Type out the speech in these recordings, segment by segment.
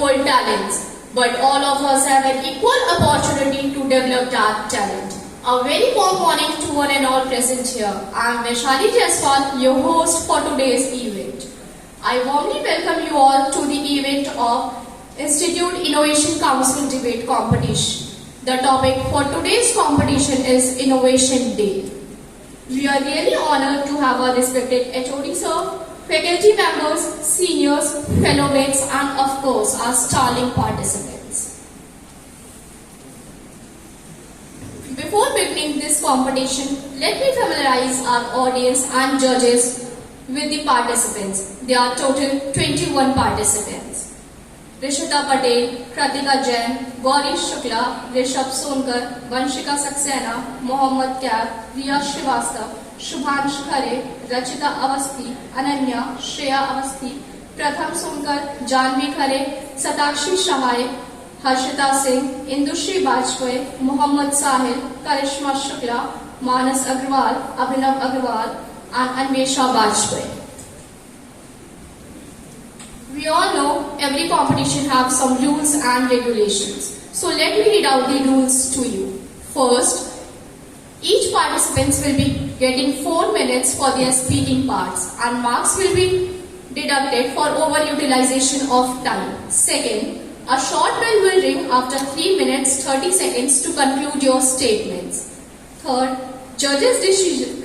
equal talents, but all of us have an equal opportunity to develop that talent. A very warm morning to one and all present here. I am Vaishali Jaiswal, your host for today's event. I warmly welcome you all to the event of Institute Innovation Council Debate Competition. The topic for today's competition is Innovation Day. We are really honored to have our respected HOD sir, faculty members, seniors, fellow mates, and of course our sterling participants. Before beginning this competition, let me familiarize our audience and judges with the participants. There are total 21 participants. Rishita Patel, Kratika Jain, Gauri Shukla, Rishabh Sonkar, Vanshika Saxena, Mohammad Kaif, Riya Shrivastava, Shubhansh Khare, Rachita Avasthi, Ananya, Shreya Avasthi, Pratham Sonkar, Janvi Khare, Satakshi Shahai, Harshita Singh, Indushri Bajpayee, Mohammad Sahil, Karishma Shukla, Manas Agrawal, Abhinav Agrawal, and Anvesha Bajpayee. We all know every competition has some rules and regulations. So let me read out the rules to you. First, each participant will be getting 4 minutes for their speaking parts and marks will be deducted for overutilization of time. Second, a short bell will ring after 3 minutes 30 seconds to conclude your statements. Third, judges'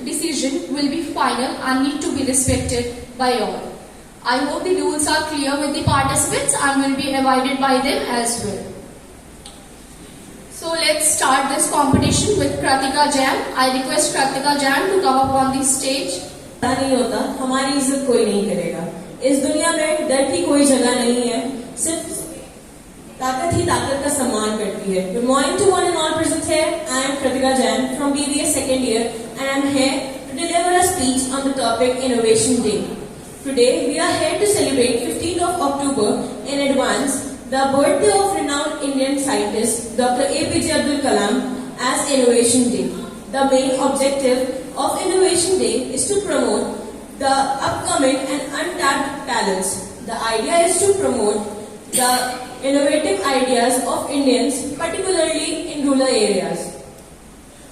decision will be final and need to be respected by all. I hope the rules are clear with the participants and will be abided by them as well. So let's start this competition with Kratika Jain. I request Kratika Jain to come up on the stage. नहीं होता, हमारी इज्जत कोई नहीं करेगा. इस दुनिया में डर की कोई जगह नहीं है, सिर्फ ताकत ही ताकत का सम्मान करती है. Good morning to one and all present here. I am Kratika Jain from BBA second year and I am here to deliver a speech on the topic Innovation Day. Today, we are here to celebrate 15th of October in advance the birthday of renowned Indian scientist Dr. APJ Abdul Kalam as Innovation Day. The main objective of Innovation Day is to promote the upcoming and untapped talents. The idea is to promote the innovative ideas of Indians, particularly in rural areas.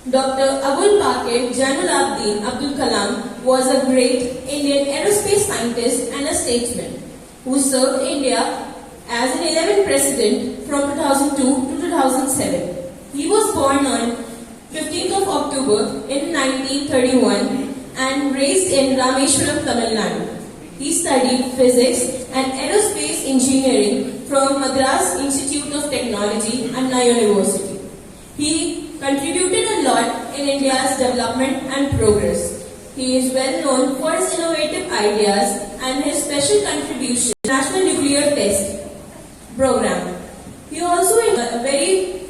Dr. Abul Pakir Jainul Abidin Abdul Kalam was a great Indian aerospace scientist and a statesman who served India as an 11th president from 2002 to 2007. He was born on 15th of October in 1931 and raised in Rameshwaram, Tamil Nadu. He studied physics and aerospace engineering from Madras Institute of Technology, Anna University. He contributed a lot in India's development and progress. He is well known for his innovative ideas and his special contribution to the National Nuclear Test Program. He also had very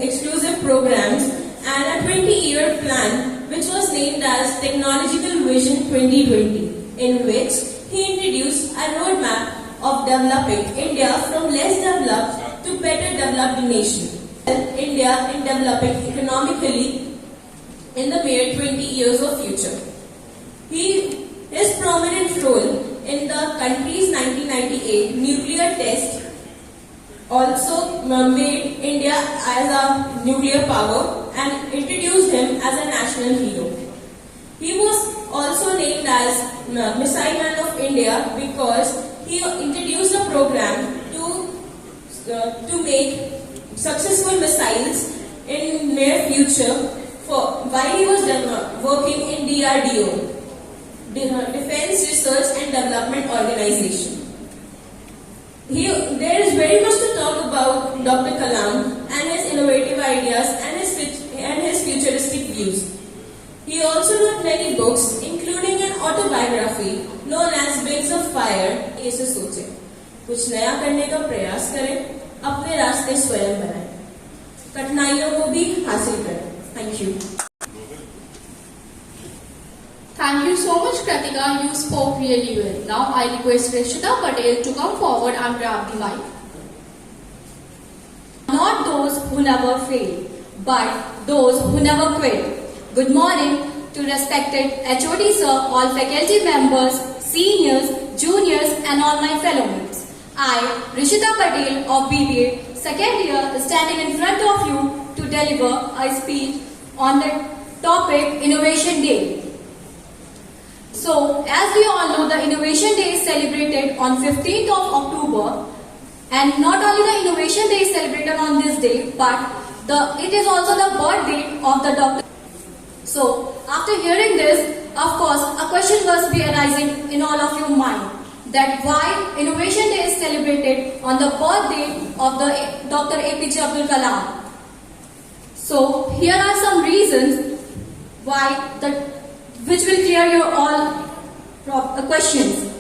exclusive programs and a 20-year plan which was named as Technological Vision 2020, in which he introduced a roadmap of developing India from less developed to better developed nation. India in developing economically in the mere 20 years of future. His prominent role in the country's 1998 nuclear test also made India as a nuclear power and introduced him as a national hero. He was also named as Missile Man of India because he introduced a program to make successful missiles in near future while he was working in DRDO, Defense Research and Development Organization. There is very much to talk about Dr. Kalam and his innovative ideas and his futuristic views. He also wrote many books, including an autobiography known as Wings of Fire. ऐसे सोचे, कुछ नया करने का प्रयास करें, अपने रास्ते स्वयं बनाएं, कठिनाइयों को भी हासिल करें. Thank you. Thank you so much, Kratika. You spoke really well. Now I request Rishita Patel to come forward and grab the mic. Not those who never fail, but those who never quit. Good morning to respected HOD sir, all faculty members, seniors, juniors and all my fellow mates. I, Rishita Patel of BBA, second year, is standing in front of you to deliver a speech on the topic Innovation Day. So, as we all know, the Innovation Day is celebrated on 15th of October, and not only the Innovation Day is celebrated on this day, but it is also the birthday of the Dr. So, after hearing this, of course, a question must be arising in all of your mind, that why Innovation Day is celebrated on the birthday of the Dr. APJ Abdul Kalam. So, here are some reasons which will clear your all questions.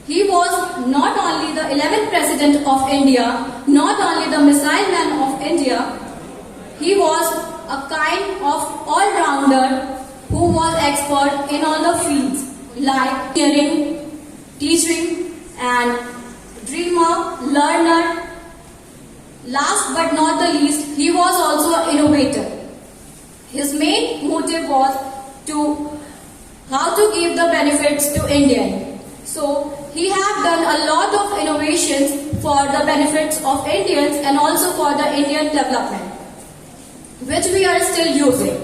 He was not only the 11th President of India, not only the Missile Man of India, he was a kind of all-rounder who was expert in all the fields like engineering, teaching and dreamer, learner. Last but not the least, he was also an innovator. His main motive was how to give the benefits to Indian. So he have done a lot of innovations for the benefits of Indians and also for the Indian development, which we are still using.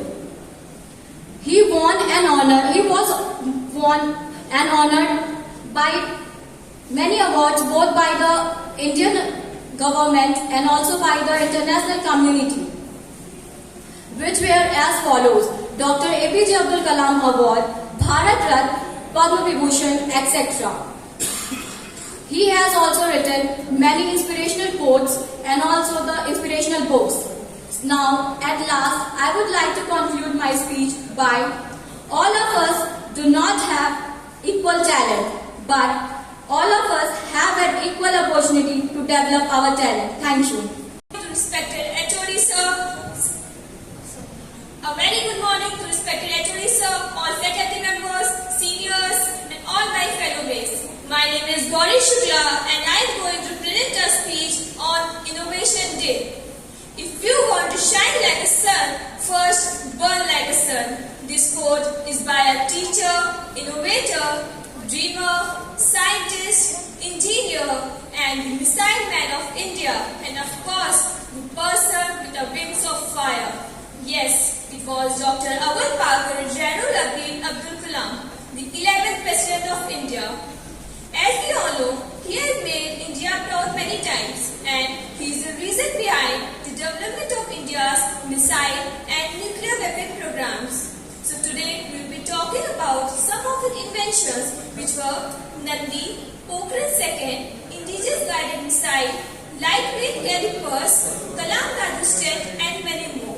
He was won and honored by many awards both by the Indian government and also by the international community, which were as follows: Dr. APJ Abdul Kalam Award, Bharat Ratna, Padma Vibhushan, etc. He has also written many inspirational quotes and also the inspirational books. Now, at last, I would like to conclude my speech by all of us do not have equal talent, but all of us have an equal opportunity to develop our talent. Thank you. Respected HOD sir, a very good morning to respected HOD sir, all faculty members, seniors and all my fellow mates. My name is Gauri Shukla and I am going to present a speech on Innovation Day. If you want to shine like a sun, first burn like a sun. This quote is by a teacher, innovator, dreamer, scientist, engineer and missile man of India, and of course the person with the wings of fire. Yes, it was Dr. Abul Pakar Zainul Abidin Abdul Kalam, the 11th President of India. As we all know, he has made India proud many times, and he is the reason behind the development of India's missile and nuclear weapon programs. So today we will be talking about some of his inventions, which were Nandi, Pokhran II, indigenous guided missile, lightweight carry purse, Kalam Rajasthan and many more.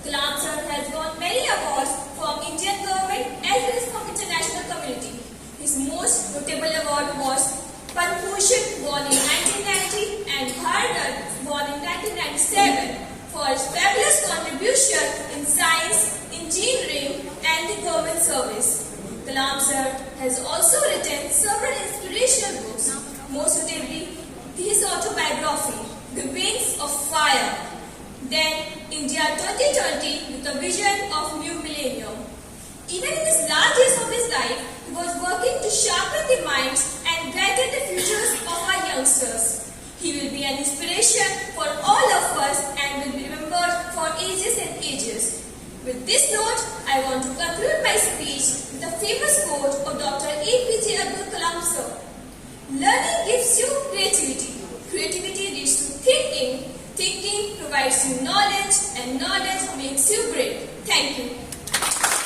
Kalam sir has won many awards from Indian government as well as from international community. His most notable award was Padma Bhushan, born in 1990, and Bharat Ratna, born in 1997, for his fabulous contribution in science, engineering and the government service. Kalam sir has also written several inspirational books, most notably his autobiography, The Wings of Fire, then India 2020 with a vision of new millennium. Even in his last days of his life, he was working to sharpen the minds and brighten the futures of our youngsters. He will be an inspiration for all of us and will be remembered for ages and ages. With this note, I want to conclude my speech with a famous quote of Dr. APJ Abdul Kalam sir. Learning gives you creativity. Creativity leads to thinking. Thinking provides you knowledge, and knowledge makes you great. Thank you.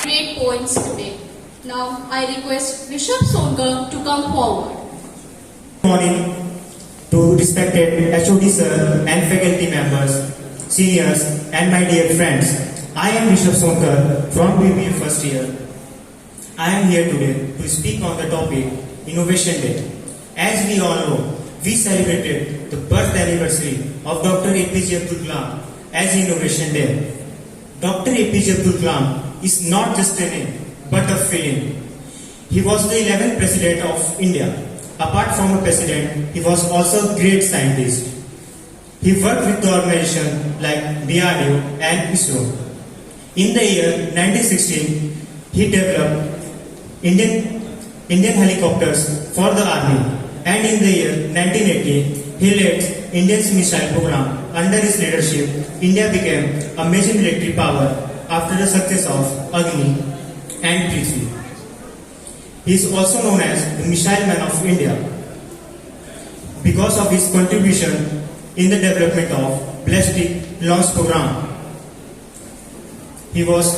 Great points today. Now I request Rishabh Sonkar to come forward. Good morning to respected HOD sir and faculty members, seniors and my dear friends. I am Rishabh Sonkar from BBA first year. I am here today to speak on the topic Innovation Day. As we all know, we celebrated the birth anniversary of Dr. APJ Abdul Kalam as Innovation Day. Dr. APJ Abdul Kalam is not just a name, but a feeling. He was the 11th President of India. Apart from a president, he was also a great scientist. He worked with the organization like DRDO and ISRO. In the year 1916, he developed Indian helicopters for the army. and in the year 1980, he led India's missile program. Under his leadership, India became a major military power after the success of Agni and Prithvi. He is also known as the Missile Man of India because of his contribution in the development of ballistic launch program. He was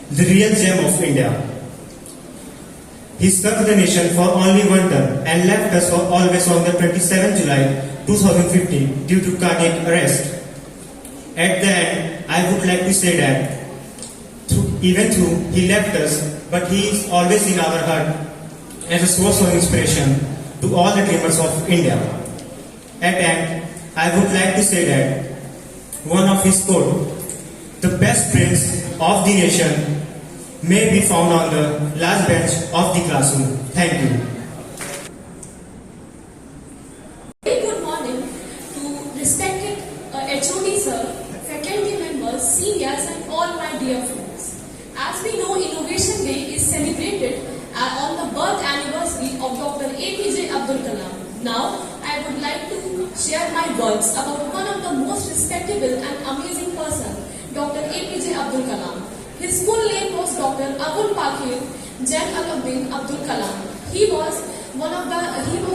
the real gem of India. He served the nation for only one term and left us always on the 27th July 2015 due to cardiac arrest. At the end, I would like to say that even though he left us, but he is always in our heart as a source of inspiration to all the dreamers of India. At the end, I would like to say that one of his quote, "The best prince of the nation may be found on the last bench of the classroom." Thank you. Very good morning to respected HOD sir, faculty members, seniors and all my dear friends. As we know, Innovation Day is celebrated on the birth anniversary of Dr. APJ Abdul Kalam. Now, I would like to share my words about one of the most respectable and amazing person, Dr. APJ Abdul Kalam. His full name was Dr. Abul Pakir Jainuddin Abdul Kalam. He was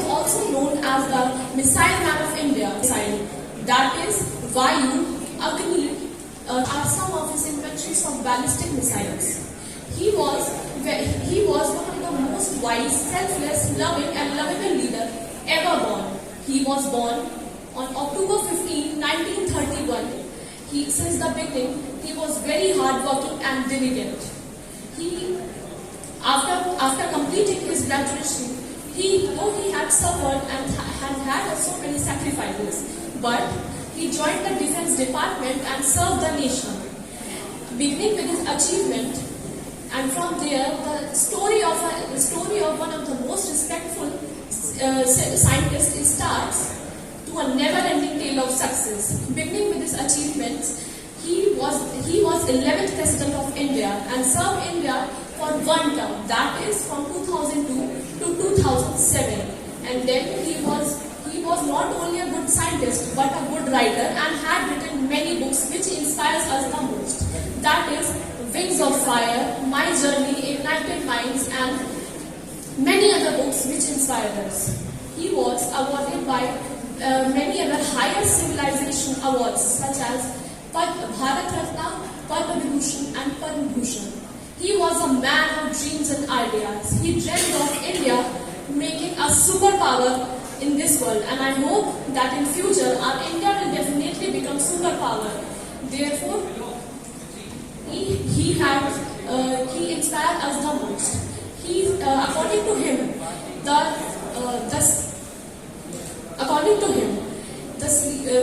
also known as the Missile Man of India. That is, Vayu, Agni are some of his inventions of ballistic missiles. He was one of the most wise, selfless, loving and lovable leader ever born. He was born on October 15, 1931. Since the beginning, he was very hardworking and diligent. After completing his graduation, though he had suffered and had so many sacrifices, but he joined the Defense Department and served the nation. Beginning with his achievement, and from there, the story of one of the most respectful scientists starts to a never-ending tale of success. Beginning with his achievements, he was 11th President of India and served India for one term, that is from 2002 to 2007. And then he was not only a good scientist but a good writer and had written many books which inspires us the most. That is Wings of Fire, My Journey, Ignited Minds and many other books which inspired us. He was awarded by many other higher civilization awards such as Bharat Ratna, Padma Vibhushan and Padma Bhushan. He was a man of dreams and ideas. He dreamed of India making a superpower in this world, and I hope that in future our India will definitely become superpower. Therefore, he inspired us the most. According to him,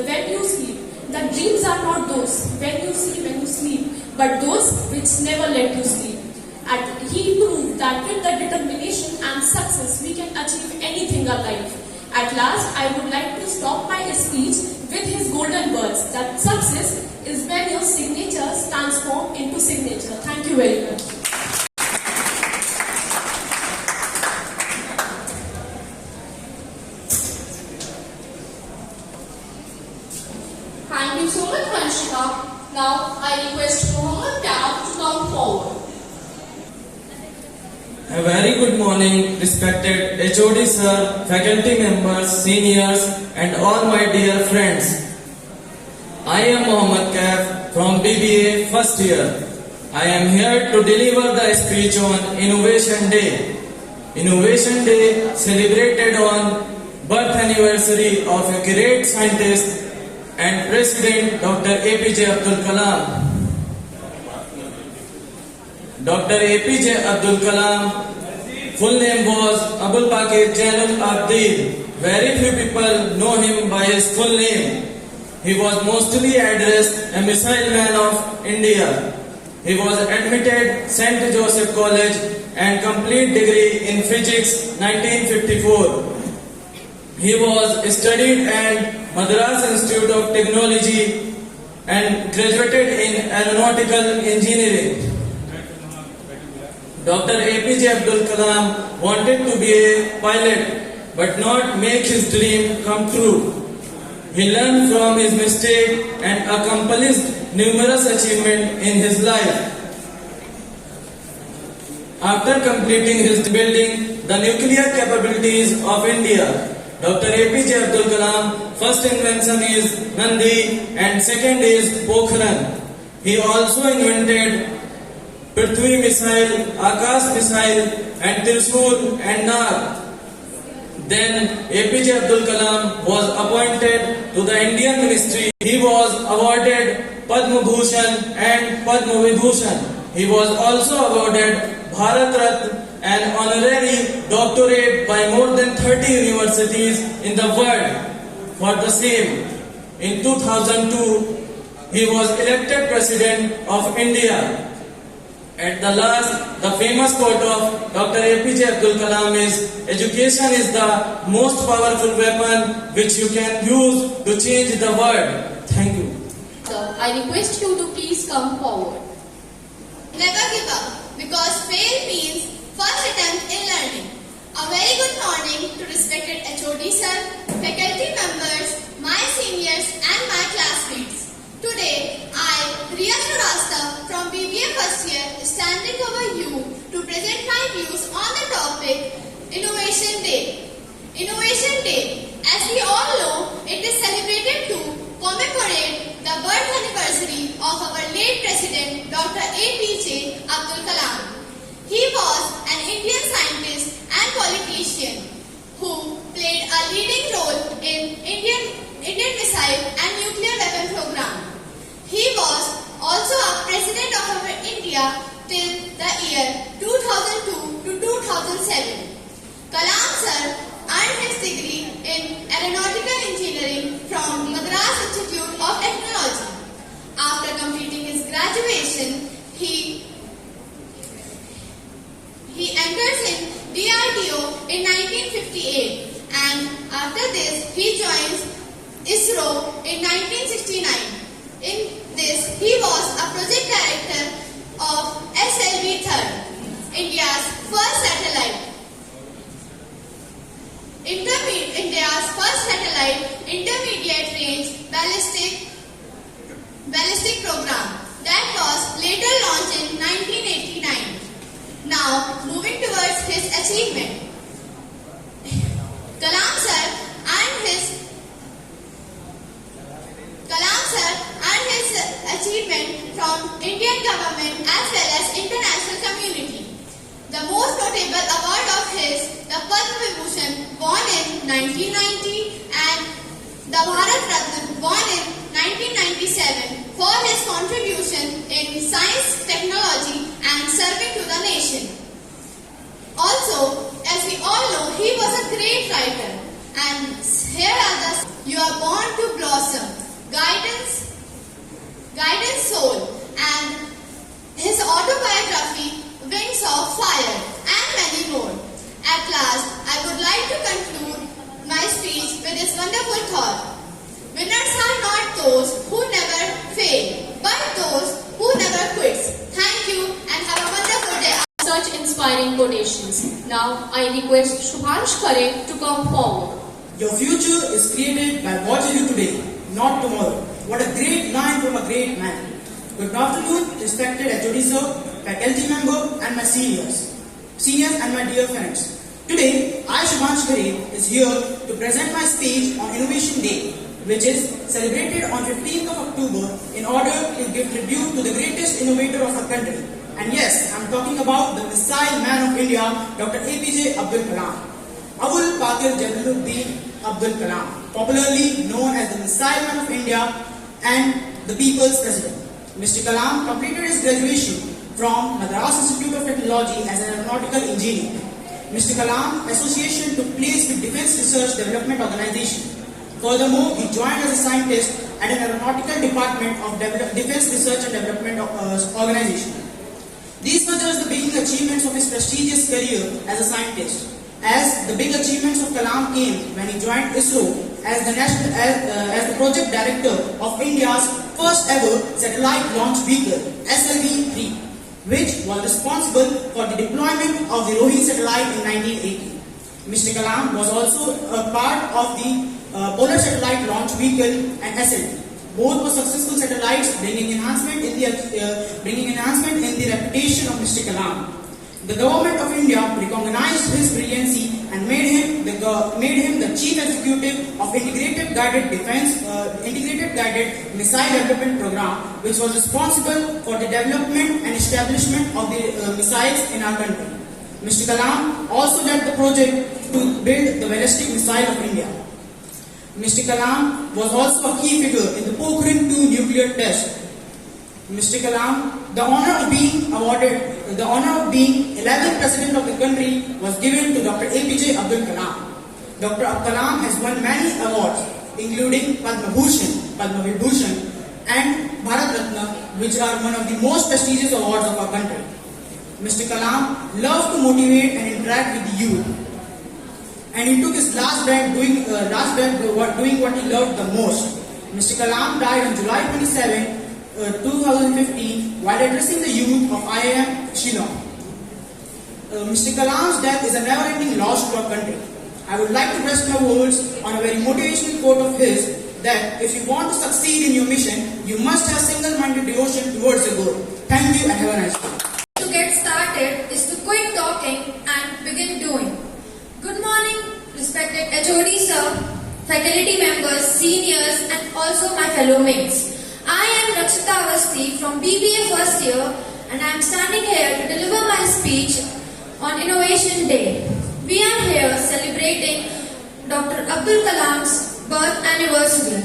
when you sleep, the dreams are not those when you sleep, but those which never let you sleep. And he proved that with the determination and success, we can achieve anything in life. At last, I would like to stop my speech with his golden words that success is when your signatures transform into signature. Thank you very much. Thank you so much, Vanshika. Now I request Mohammed Tab to come forward. A very good morning, respected HOD sir, faculty members, seniors, and all my dear friends. I am Mohammed Kaif from BBA first year. I am here to deliver the speech on Innovation Day. Innovation Day celebrated on birth anniversary of a great scientist and President Dr. APJ Abdul Kalam. Dr. APJ Abdul Kalam, full name was Abul Pakir Jainuddin. Very few people know him by his full name. He was mostly addressed a missile man of India. He was admitted St. Joseph College and complete degree in physics 1954. He was studied at Madras Institute of Technology and graduated in aeronautical engineering. Dr. APJ Abdul Kalam wanted to be a pilot but not make his dream come true. He learned from his mistake and accomplished numerous achievements in his life. After completing his building the nuclear capabilities of India, Dr. APJ Abdul Kalam first invention is Nandi and second is Pokhran. He also invented Prithvi missile, Akash missile and Trishul and Nag. Then APJ Abdul Kalam was appointed to the Indian ministry. He was awarded Padma Bhushan and Padma Vibhushan. He was also awarded Bharat Ratna, an honorary doctorate by more than 30 universities in the world for the same. In 2002, he was elected President of India. At the last, the famous quote of Dr. APJ Abdul Kalam is, "Education is the most powerful weapon which you can use to change the world." Thank you. Sir, I request you to please come forward. Never give up, because fail means first attempt in learning. A very good morning to respected HOD sir, faculty members, my seniors and my classmates. Today, I, Riya Shrivastava from BBA first year, is standing over you to present my views on the topic Innovation Day. Innovation Day, as we all know, it is celebrated to commemorate the birth anniversary of our late President Dr. APJ Abdul Kalam. He was an Indian scientist and politician who played a leading role in Indian missile and nuclear weapon program. He was also a president of our India till the year 2002 to 2007. Kalam sir earned his degree in aeronautical engineering from Madras Institute of Technology. After completing his graduation, he enters in DRDO in 1958, and after this he joins ISRO in 1969. In this, he was a project director of SLV-3, India's first satellite. India's first satellite intermediate range ballistic program that was later launched in 1989. Now, moving towards his achievement. Kalam sir earned his achievement from Indian government as well as international community. The most notable award of his, the Padma Vibhushan, won in 1990 and the Bharat Ratna won in 1997 for his contribution in science, technology and serving to the nation. Also, as we all know, he was a great writer, and here are the "You are born to blossom," guidance soul, and his autobiography Wings of Fire, and many more. At last, I would like to conclude my speech with this wonderful thought. Winners are not those who never fail, but those who never quit. Thank you and have a wonderful day. Such inspiring quotations. Now, I request Shubhansh Khare to come forward. Your future is created by what you do today, not tomorrow. What a great line from a great man. Good afternoon, respected HOD sir, faculty member and my seniors and my dear friends. Today, I, Shubhansh Khare, is here to present my speech on Innovation Day, which is celebrated on 15th of October in order to give tribute to the greatest innovator of our country. And yes, I'm talking about the missile man of India, Dr. APJ Abdul Kalam. Abul Pakir Jalaluddin Abdul Kalam, popularly known as the missile man of India and the people's president. Mr. Kalam completed his graduation from Madras Institute of Technology as an aeronautical engineer. Mr. Kalam's association took place with Defence Research Development Organization. Furthermore, he joined as a scientist at an aeronautical department of Defence Research and Development Organization. These were just the beginning achievements of his prestigious career as a scientist. As the big achievements of Kalam came when he joined ISRO as the project director of India's first ever satellite launch vehicle, SLV-3, which was responsible for the deployment of the Rohini satellite in 1980. Mr. Kalam was also a part of the Polar Satellite Launch Vehicle and SLV. Both were successful satellites, bringing enhancement in the reputation of Mr. Kalam. The government of India recognized his brilliancy and made him the chief executive of Integrated Guided Missile Development Program, which was responsible for the development and establishment of the missiles in our country. Mr. Kalam also led the project to build the ballistic missile of India. Mr. Kalam was also a key figure in the Pokhran-2 nuclear test. Mr. Kalam, the honor of being 11th President of the country was given to Dr. APJ Abdul Kalam. Dr. Kalam has won many awards, including Padma Vibhushan and Bharat Ratna, which are one of the most prestigious awards of our country. Mr. Kalam loved to motivate and interact with the youth, and he took his last breath doing what he loved the most. Mr. Kalam died on July 27, 2015, while addressing the youth of IIM Shillong. Mr. Kalam's death is a never-ending loss to our country. I would like to rest my words on a very motivational quote of his, that if you want to succeed in your mission, you must have single-minded devotion towards the goal. Thank you and have a nice day. To get started is to quit talking and begin doing. Good morning, respected HOD sir, faculty members, seniors, and also my fellow mates. I am Rakshita Avasti from BBA first year, and I am standing here to deliver my speech on Innovation Day. We are here celebrating Dr. Abdul Kalam's birth anniversary.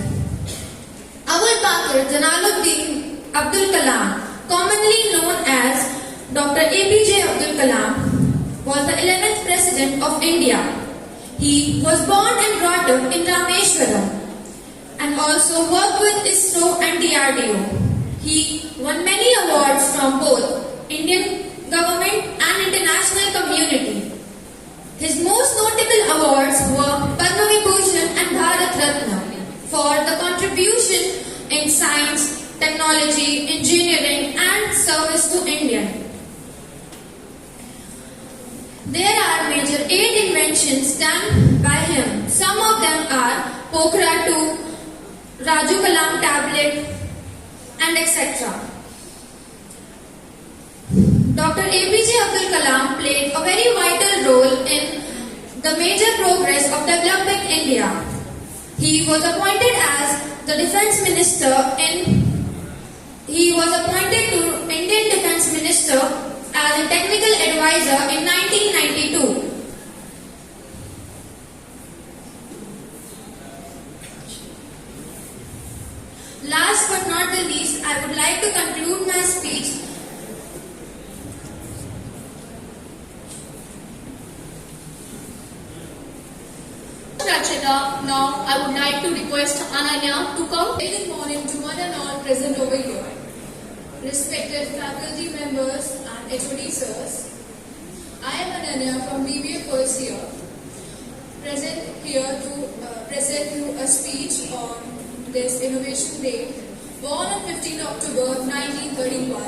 Abul Pakir Jalaluddin Abdul Kalam, commonly known as Dr. APJ Abdul Kalam, was the 11th President of India. He was born and brought up in Rameshwaram and also worked with ISRO and DRDO. He won many awards from both Indian government and international community. His most notable awards were Padma Vibhushan and Bharat Ratna for the contribution in science, technology, engineering and service to India. There are major 8 inventions done by him. Some of them are Pokhran-2, Raju Kalam tablet, and etc. Dr. APJ Abdul Kalam played a very vital role in the major progress of developing India. He was appointed as the Defence Minister He was appointed to Indian Defence Minister as a technical advisor in 1992. Last but not the least, I would like to conclude my speech Rachita. Now I would like to request Ananya to come. Good morning to one and all present over here. Respected faculty members and HOD sirs, I am Ananya from BBA first year, present here to present you a speech on this Innovation Day. Born on 15 October 1931,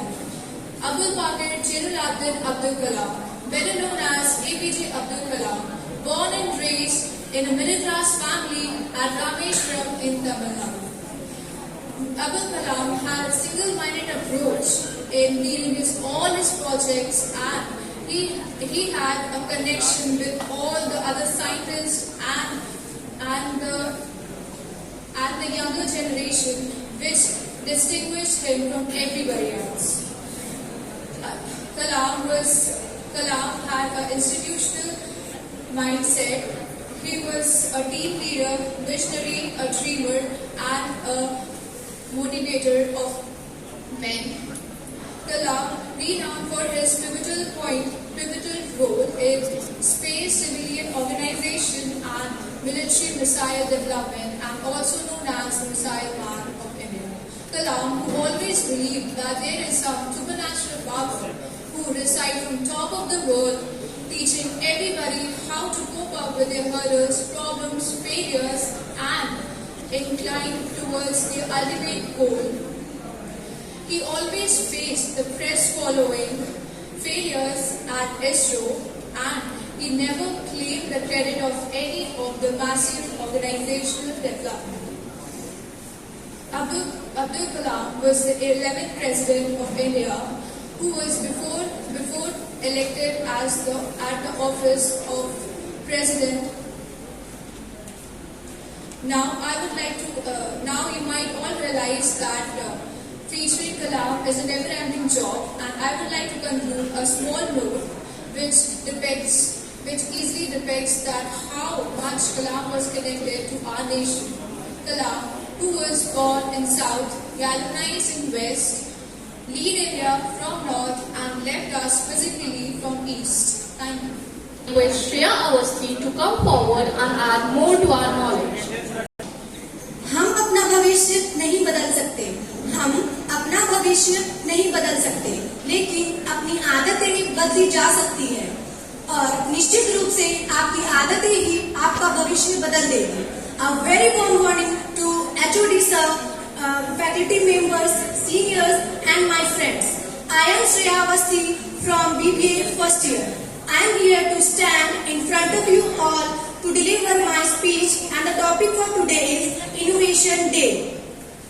Abul Pakir Jalaluddin Abdul Kalam, better known as APJ Abdul Kalam, born and raised in a middle-class family at Rameshwaram in Tamil Nadu. Abul Kalam had a single-minded approach in dealing with all his projects, and he had a connection with all the other scientists and the younger generation, which distinguished him from everybody else. Kalam had an institutional mindset. He was a team leader, visionary, a dreamer, and a motivator of men. Kalam, renowned for his pivotal role in space civilian organization and military missile development, and also known as the Missile Man of India. Kalam, who always believed that there is some supernatural power who reside from top of the world, teaching everybody how to cope up with their hurdles, problems, failures, and incline towards their ultimate goal. He always faced the press following failures at ISRO, and he never claimed the credit of any of the massive organizational development. Abdul Kalam was the 11th President of India who was before elected as at the office of President. Now you might all realize that featuring Kalam is a never-ending job, and I would like to conclude a small note which easily depicts that how much Kalam was connected to our nation. Kalam, who was born in South, galvanized in West, lead India from North, and left us physically from East. Thank you. Request Shreya Awasthi to come forward and add more to our knowledge. हम अपना भविष्य नहीं बदल सकते, हम अपना भविष्य नहीं बदल सकते, लेकिन अपनी आदतें बदली जा सकती है और निश्चित रूप से आपकी आदतें ही आपका भविष्य बदल देगी. A very warm morning to HOD sir, faculty members, seniors and my friends. I am Shreya Awasthi from BBA first year. I am here to stand in front of you all to deliver my speech, and the topic for today is Innovation Day.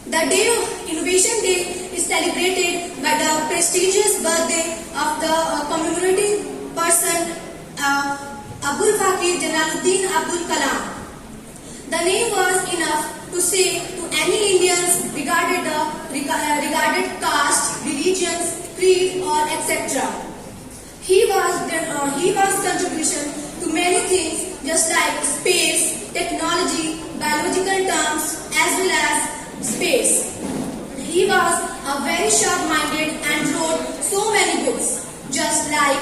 The day of Innovation Day is celebrated by the prestigious birthday of the commemorating person Abul Pakir Jalaluddin Abdul Kalam. The name was enough to say to any Indians regarded caste, religions, creed or etc. He was contribution to many things just like space, technology, biological terms as well as space. He was a very sharp-minded and wrote so many books just like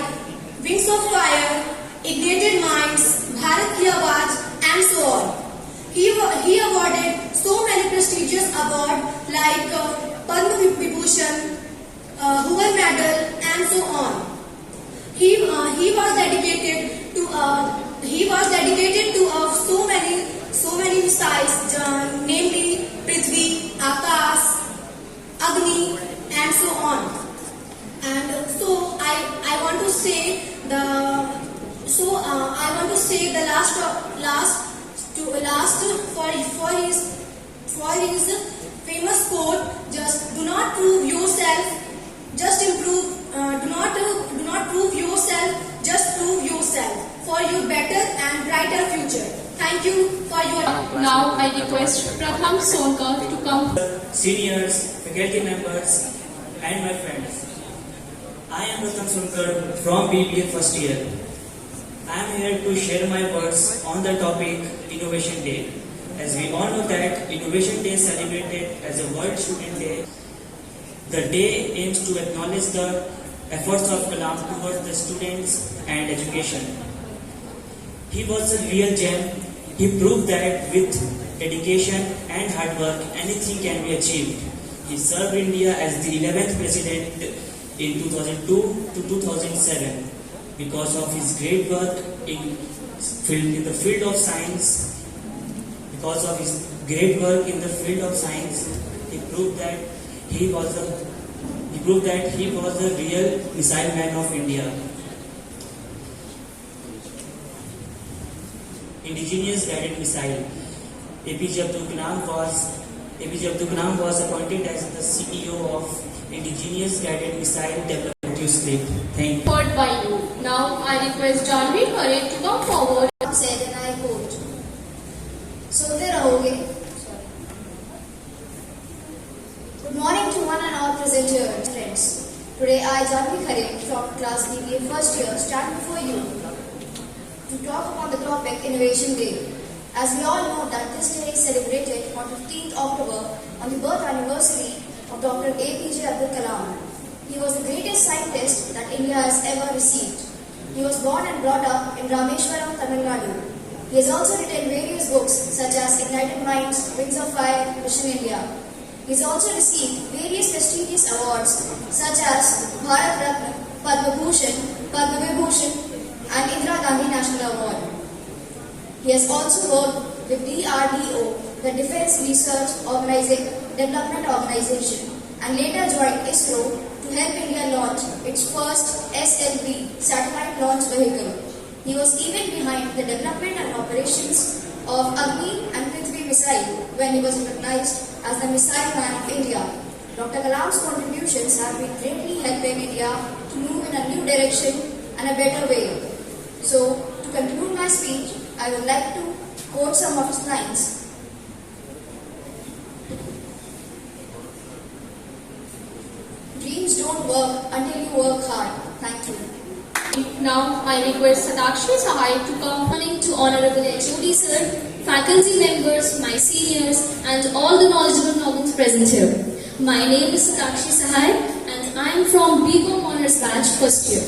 Wings of Fire, Ignited Minds, Bharat Ki Awaaz and so on. He awarded so many prestigious awards like Padma Vibhushan, Hoover Medal and so on. He was dedicated to so many missiles, namely Prithvi, Akash, Agni, and so on. And so I want to say the last for his famous quote: just do not prove yourself, just improve. Do not prove yourself, just prove yourself for your better and brighter future. Thank you for your. Now I request Pratham Sonkar to come. Seniors, faculty members, and my friends. I am Pratham Sonkar from BBA first year. I am here to share my words on the topic Innovation Day. As we all know that Innovation Day is celebrated as a World Student Day. The day aims to acknowledge the efforts of Kalam towards the students and education. He was a real gem. He proved that with dedication and hard work, anything can be achieved. He served India as the 11th President in 2002 to 2007. Because of his great work in the field of science, he proved that he was the real missile man of India. Indigenous guided missile. APJ Abdul Kalam was appointed as the CEO of Indigenous Guided Missile Development State. Thank you. Heard by you. Now I request Janvi Khare to come forward. Said and I quote, "सोते रहोगे." Good morning to one and all present here, friends. Today I, Janvi Khare, from class BBA first year, stand before you to talk upon the topic Innovation Day. As we all know that this day is celebrated on 15th October on the birth anniversary of Dr. APJ Abdul Kalam. He was the greatest scientist that India has ever received. He was born and brought up in Rameshwaram, Tamil Nadu. He has also written various books such as Ignited Minds, Wings of Fire, Mission India. He has also received various prestigious awards such as Bharat Ratna, Padma Vibhushan and Indira Gandhi National Award. He has also worked with DRDO, the Defence Research Development Organization, and later joined ISRO to help India launch its first SLV satellite launch vehicle. He was even behind the development and operations of Agni and Prithvi missile when he was recognized as the Missile Man of India. Dr. Kalam's contributions have been greatly helping India to move in a new direction and a better way. So, to conclude my speech, I would like to quote some of his lines. Dreams don't work until you work hard. Thank you. Now I request Satakshi Sahai to come. Morning to Honorable HOD Sir, faculty members, my seniors and all the knowledgeable nobles present here. My name is Satakshi Sahai and I am from BCom Honours Batch first year.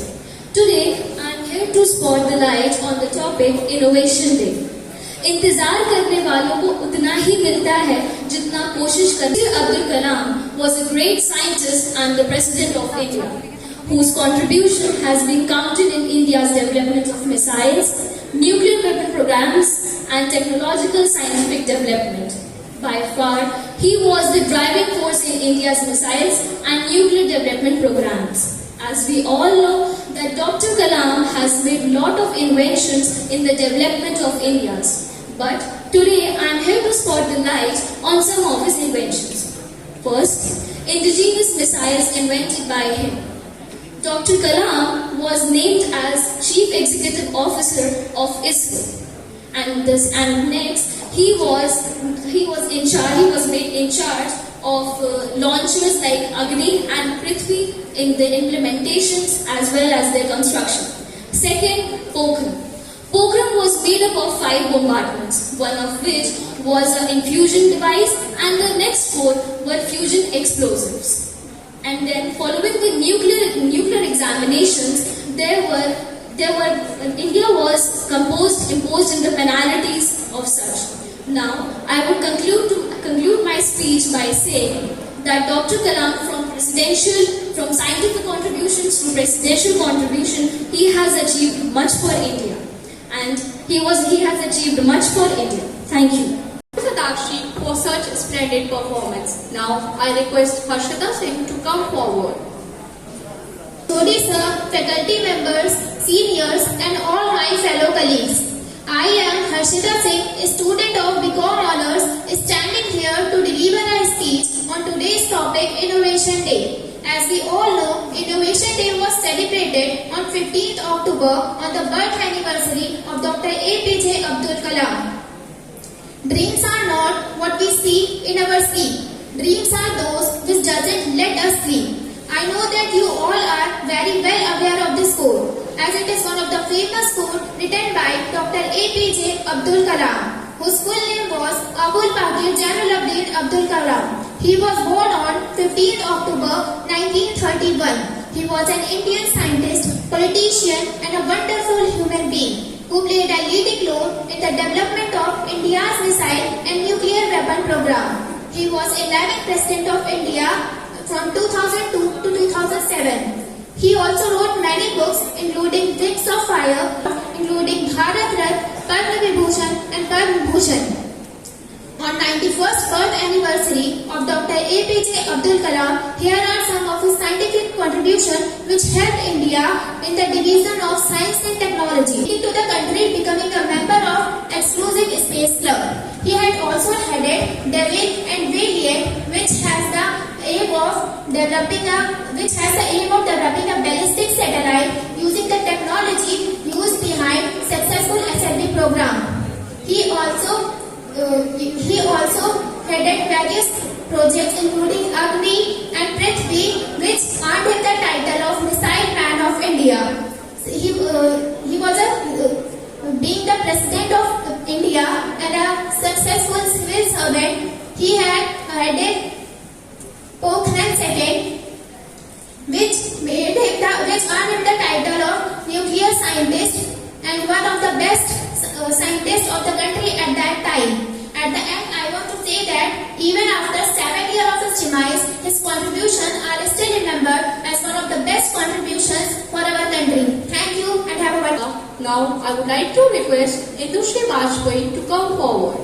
Today I am here to spot the light on the topic Innovation Day. इंतजार करने वालों को उतना ही मिलता है जितना कोशिश करते Abdul Kalam was a great scientist and the President of India, whose contribution has been counted in India's development of missiles, nuclear weapon programs and technological scientific development. By far, he was the driving force in India's missiles and nuclear development programs. As we all know that Dr. Kalam has made lot of inventions in the development of India's. But today I am here to spot the light on some of his inventions. First, indigenous missiles invented by him. Dr. Kalam was named as Chief Executive Officer of ISRO. And next, he was made in charge of launchers like Agni and Prithvi in the implementations as well as their construction. Second, Pokhran. Pokhran was made up of 5 bombardments, one of which was an infusion device and the next 4 were fusion explosives. And then following the nuclear examinations, India was imposed in the penalties of such. Now, I would conclude my speech by saying that Dr. Kalam from scientific contributions to presidential contribution, he has achieved much for India. And he has achieved much for India. Thank you. Satakshi for such splendid performance. Now I request Harshita Singh to come forward. HOD Sir, faculty members, seniors and all my fellow colleagues. I am Harshita Singh, a student of BCom Honours, standing here to deliver a speech on today's topic Innovation Day. As we all know, Innovation Day was celebrated on 15th October on the birth anniversary of Dr. APJ Abdul Kalam. Dreams are not what we see in our sleep. Dreams are those which doesn't let us sleep. I know that you all are very well aware of this quote, as it is one of the famous quotes written by Dr. APJ Abdul Kalam, whose full name was Abul Pakir Jainuddin Abdul Kalam. He was born on 15th October 1931. He was an Indian scientist, politician and a wonderful human being who played a leading role in the development of India's missile and nuclear weapon program. He was 11th President of India from 2002 to 2007. He also wrote many books including Wings of Fire, including Bharat Ratna, Padma Vibhushan and Padma Bhushan. On 91st birth anniversary of Dr. APJ Abdul Kalam, here are some of his scientific contributions which helped India in the division of science and technology, leading to the country becoming a member of Exclusive Space Club. He had also headed DEVIL and Valiant, which has the aim of developing a ballistic satellite using the technology used behind successful SLV program. He also headed various projects including Agni and Prithvi, which earned him the title of Missile Man of India. He was being the President of India and a successful civil servant. He had headed Pokhran II, which earned him the title of nuclear scientist and one of the best scientists of the country at that time. At the end, I want to say that even after 7 years of his demise, his contributions are still remembered as one of the best contributions for our country. Thank you and have a wonderful day. Now I would like to request Indushri Bajpayee to come forward.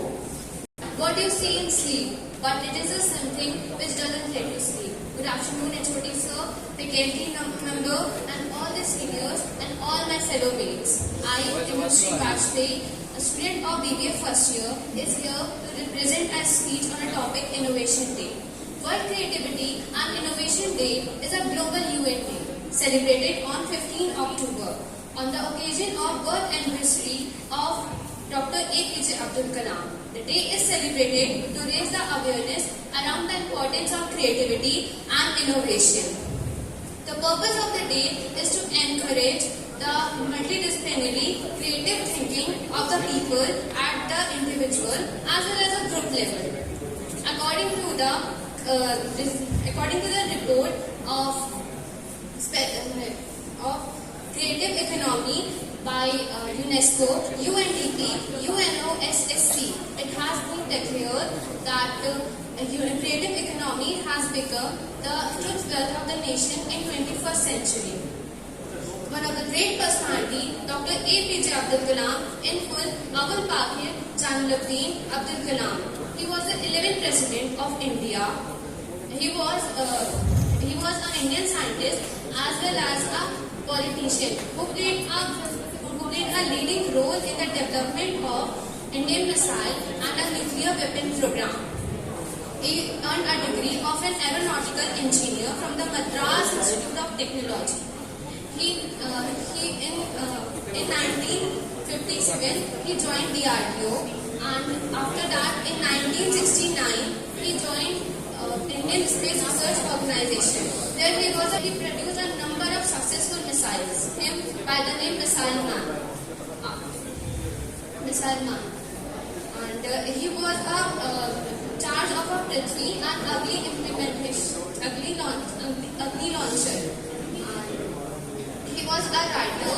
What you see in sleep but it is something which doesn't let you sleep. Good afternoon, HOD sir, faculty member, and all the seniors and all my fellow mates. I, Timothy Bajpayee, a student of BBA first year, is here to represent a speech on a topic Innovation Day. World Creativity and Innovation Day is a global UN day celebrated on 15 October on the occasion of birth anniversary of Dr. APJ Abdul Kalam. The day is celebrated to raise the awareness around the importance of creativity and innovation. The purpose of the day is to encourage the multidisciplinary creative thinking of the people at the individual as well as a group level. According to the report of creative economy by UNESCO, UNDP, UNOSSC, it has been declared that creative economy has become the fifth wealth of the nation in 21st century. One of the great personality, Dr. APJ Abdul Kalam, in full, Abul Pakir Jalaluddin Abdul Kalam. He was the 11th president of India. He was an Indian scientist as well as a politician who played a leading role in the development of Indian missile and a nuclear weapon program. He earned a degree of an aeronautical engineer from the Madras Institute of Technology. In 1957 he joined DRDO, and after that in 1969 he joined Indian Space Research Organization. There he produced a number of successful missiles, him by the name Missile Man. And he was a charge of a Prithvi and Agni launcher. He was a writer.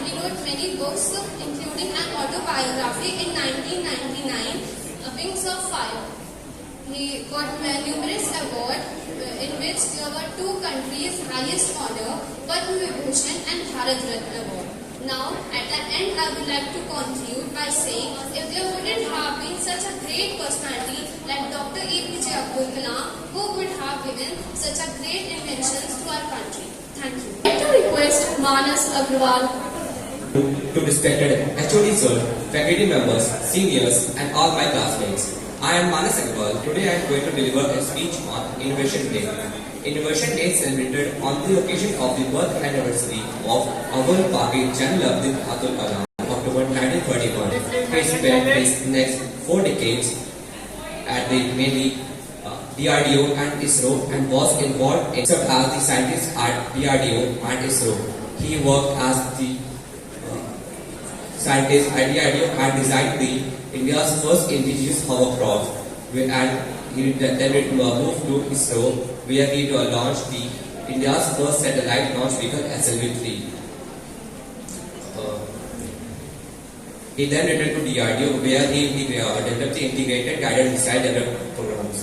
He wrote many books, including an autobiography in 1999, Wings of Fire. He got numerous awards, in which there were two countries' highest honor, Padma Vibhushan and Bharat Ratna award. Now, at the end, I would like to conclude by saying, if there wouldn't have been such a great personality like Dr. APJ Abdul Kalam, who would have given such a great inventions to our country? Thank you. I'd like to request Manas Agrawal to respected HOD sir, faculty members, seniors, and all my classmates. I am Manas Agrawal. Today I am going to deliver a speech on Innovation Day. Innovation Day is celebrated on the occasion of the birth anniversary of Abul Pakir Jalaluddin Abdul Kalam, October 1931. He spent his next 4 decades at the mainly DRDO and ISRO and was involved in served as the scientist at DRDO and ISRO. He worked as the scientist at DRDO and designed the India's first indigenous hovercraft, and he then moved to ISRO, where he launched the India's first satellite launch vehicle SLV-3. He then returned to DRDO, where he developed the integrated guided missile development programs.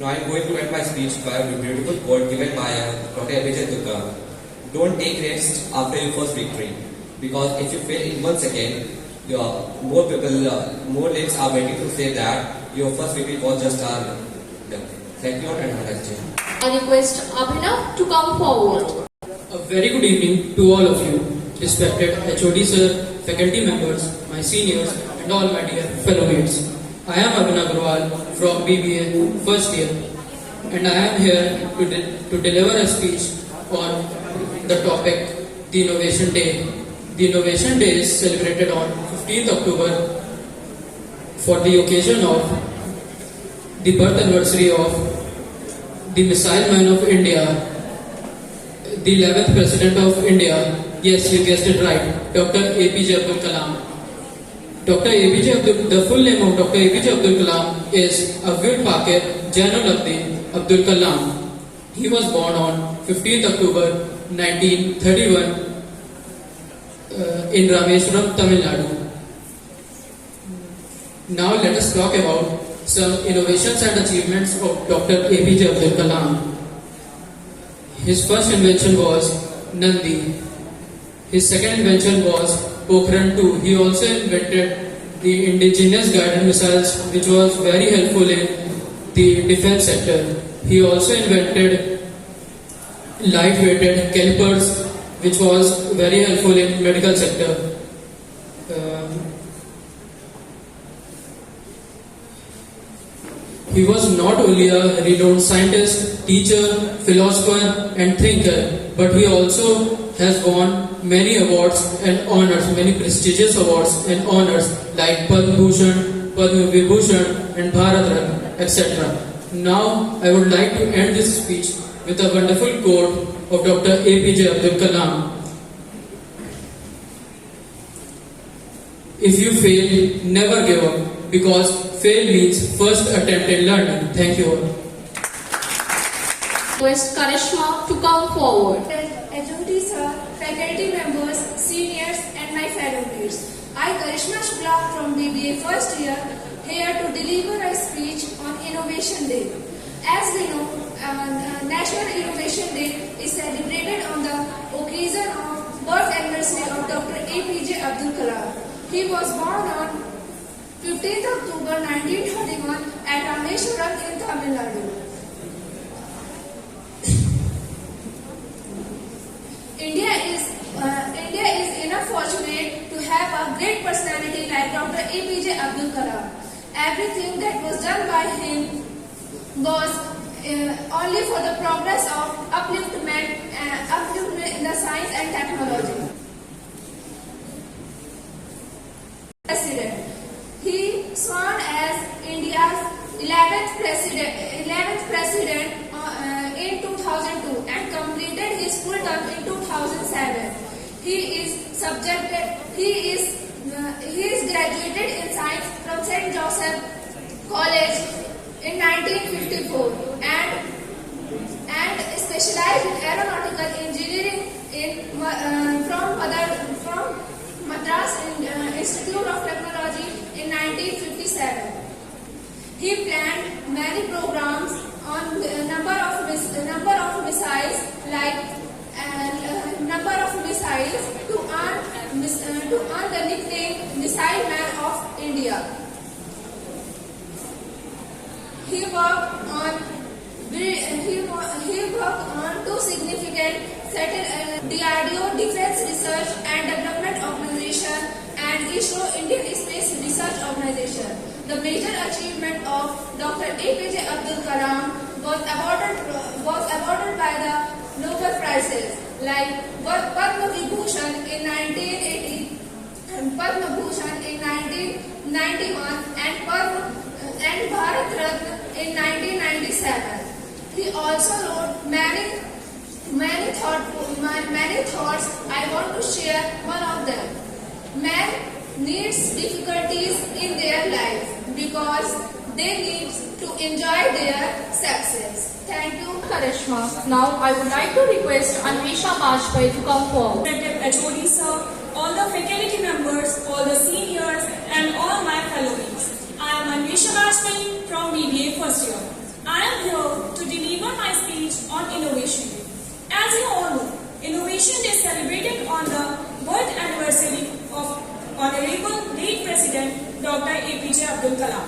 Now I am going to end my speech by a beautiful quote given by Dr. APJ Abdul Kalam. Don't take risks after your first victory, because if you fail in 1 second, more lips are waiting to say that your first victory was just a luck. Thank you and have a nice day. I request Abhinav to come forward. A very good evening to all of you, respected HOD sir, faculty members, my seniors, and all my dear fellow mates. I am Abhinav Agrawal from BBA first year, and I am here to deliver a speech on the topic, the Innovation Day. The Innovation Day is celebrated on 15th October for the occasion of the birth anniversary of the Missile Man of India, the 11th President of India. Yes, you guessed it right, Dr. APJ Abdul Kalam. The full name of Dr. APJ Abdul Kalam is Abul Pakir Jalaluddin Abdul Kalam. He was born on 15th October 1931 in Rameswaram, Tamil Nadu. Now let us talk about some innovations and achievements of Dr. APJ Abdul Kalam. His first invention was Nandi. His second invention was Pokhran 2. He also invented the indigenous guided missiles, which was very helpful in the defense sector. He also invented light-weighted calipers, which was very helpful in medical sector. He was not only a renowned scientist, teacher, philosopher and thinker, but he also has won many awards and honors, many prestigious awards and honors like Padma Bhushan, Padma Vibhushan and Bharat Ratna, etc. Now I would like to end this speech with a wonderful quote of Dr. APJ Abdul Kalam. If you fail, never give up, because fail means first attempt in learning. Thank you all. Request Karishma to come forward. HOD sir, faculty members, seniors and my fellow mates. I, Karishma Shukla from BBA first year, here to deliver a speech on Innovation Day. As we know, National Innovation Day is celebrated on the occasion of birth anniversary of Dr. APJ Abdul Kalam. He was born on 15th October 1931 at Rameshwaram in Tamil Nadu. India is enough fortunate to have a great personality like Dr. APJ Abdul Kalam. Everything that was done by him was only for the progress of upliftment in the science and technology. President. He sworn as India's 11th president in 2002 and completed his full term in 2007. He is graduated in science from St. Joseph College in 1954 and specialized in aeronautical engineering from Madras Institute of Technology in 1957. He planned many programs on the number of missiles to earn the nickname Missile Man of India. He worked on two significant DRDO Defense Research and Development Organization and ISRO Indian Space Research Organization. The major achievement of Dr. APJ Abdul Kalam was awarded by the Nobel Prizes like Padma Vibhushan in 1980, Padma Bhushan in 1991 and Bharat Ratna in 1997. He also wrote many thoughts. I want to share one of them. Man needs difficulties in their life because they need to enjoy their success. Thank you, Karishma. Now I would like to request Anvisha Bajpai to come forward. HOD sir, all the faculty members, all the seniors and all my fellow mates. I am Anvisha Bajpai from BBA first year. I am here to deliver my speech on Innovation Day. As you all know, Innovation Day is celebrated on the birth anniversary of Honorable late President Dr. APJ Abdul Kalam.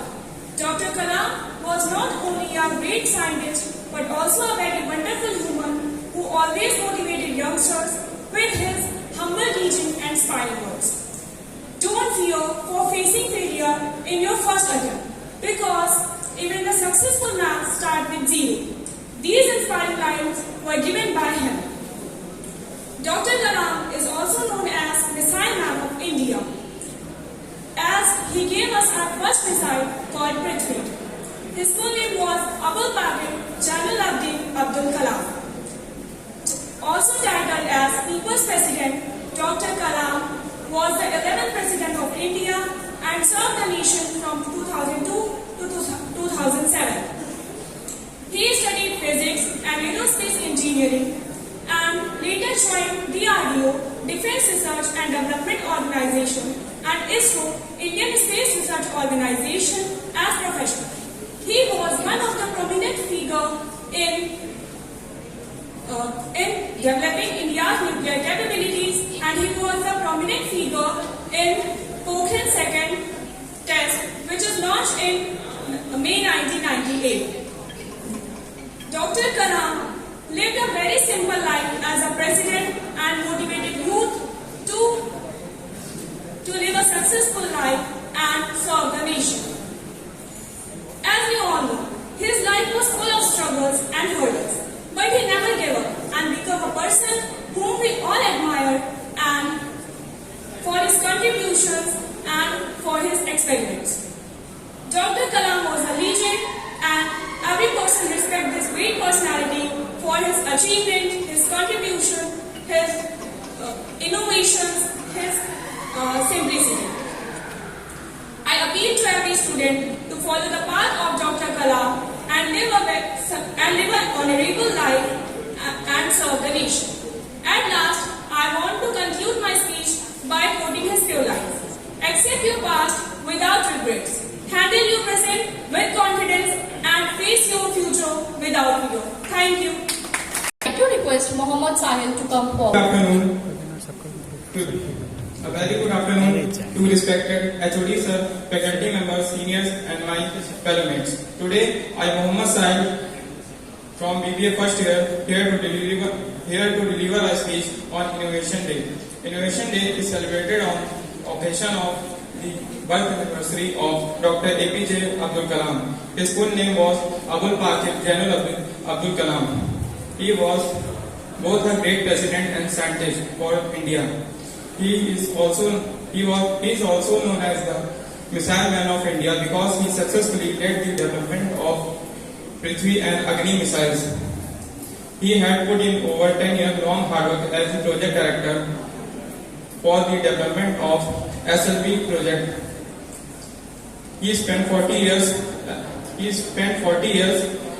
Dr. Kalam was not only a great scientist but also a very wonderful human who always motivated youngsters with his humble teaching and inspiring words. Don't fear for facing failure in your first attempt because even the successful man starts with zero. These inspiring lines were given by him. Dr. Kalam is also known as Missile Man of India, as he gave us our first missile called Prithvi. His full name was Abul Pakir Jalaluddin Abdul Kalam. Also titled as People's President, Dr. Kalam was the 11th President of India and served the nation from 2002 to 2007. He studied physics and aerospace engineering and later joined DRDO, Defense Research and Development Organization, and ISRO, Indian Space Research Organization as professional. He was one of the prominent figures in developing India's nuclear capabilities and and he was a prominent figure in Pokhran second test, which was launched in May 1998. Dr. Kalam lived a very simple life as a president and motivated youth to live a successful life and serve the nation. As we all know, his life was full of struggles and hurdles, but he never gave up and became a person whom we all admire and for his contributions and for his experiments. Dr. Kalam was a legend and every person respects this great personality for his achievement, his contribution, his innovations, his simplicity. I appeal to every student to follow the path of Dr. Kalam and live an honorable life and serve the nation. At last, I want to conclude my speech by quoting his few lines. Accept your past without regrets. Handle your present with confidence and face your future without fear. Thank you. I'd like to request Mohammad Sahil to come forward. Good afternoon. A very good afternoon to respected HOD sir, faculty members, seniors and my fellow mates. Today I Mohammad Sahil from BBA first year here to deliver a speech on Innovation Day. Innovation Day is celebrated on occasion of the birth anniversary of Dr. APJ Abdul Kalam. His full name was Abul Pakir Jainul Abdul Kalam. He was both a great president and scientist for India. He is also known as the Missile Man of India because he successfully led the development of Prithvi and Agni missiles. He had put in over 10 years long hard work as the project director for the development of SLV project. He spent 40 years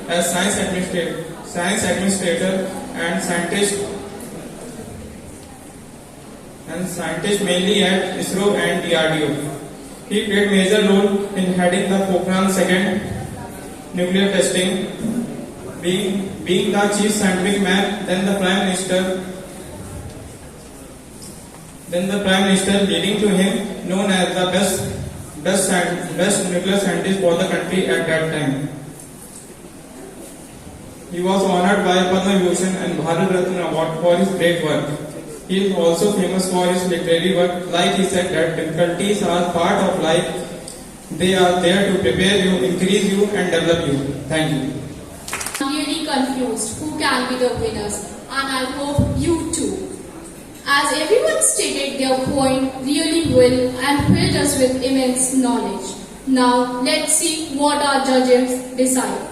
as science administrator and scientist mainly at ISRO and DRDO. He played major role in heading the Pokhran second nuclear testing, being the chief scientific man, then the prime minister leading to him, known as the best nuclear scientist for the country at that time. He was honored by Padma Vibhushan and Bharat Ratna Award for his great work. He is also famous for his literary work. Like he said that difficulties are part of life. They are there to prepare you, increase you and develop you. Thank you. I'm really confused who can be the winners, and I hope you too. As everyone stated their point really well and filled us with immense knowledge. Now let's see what our judges decide.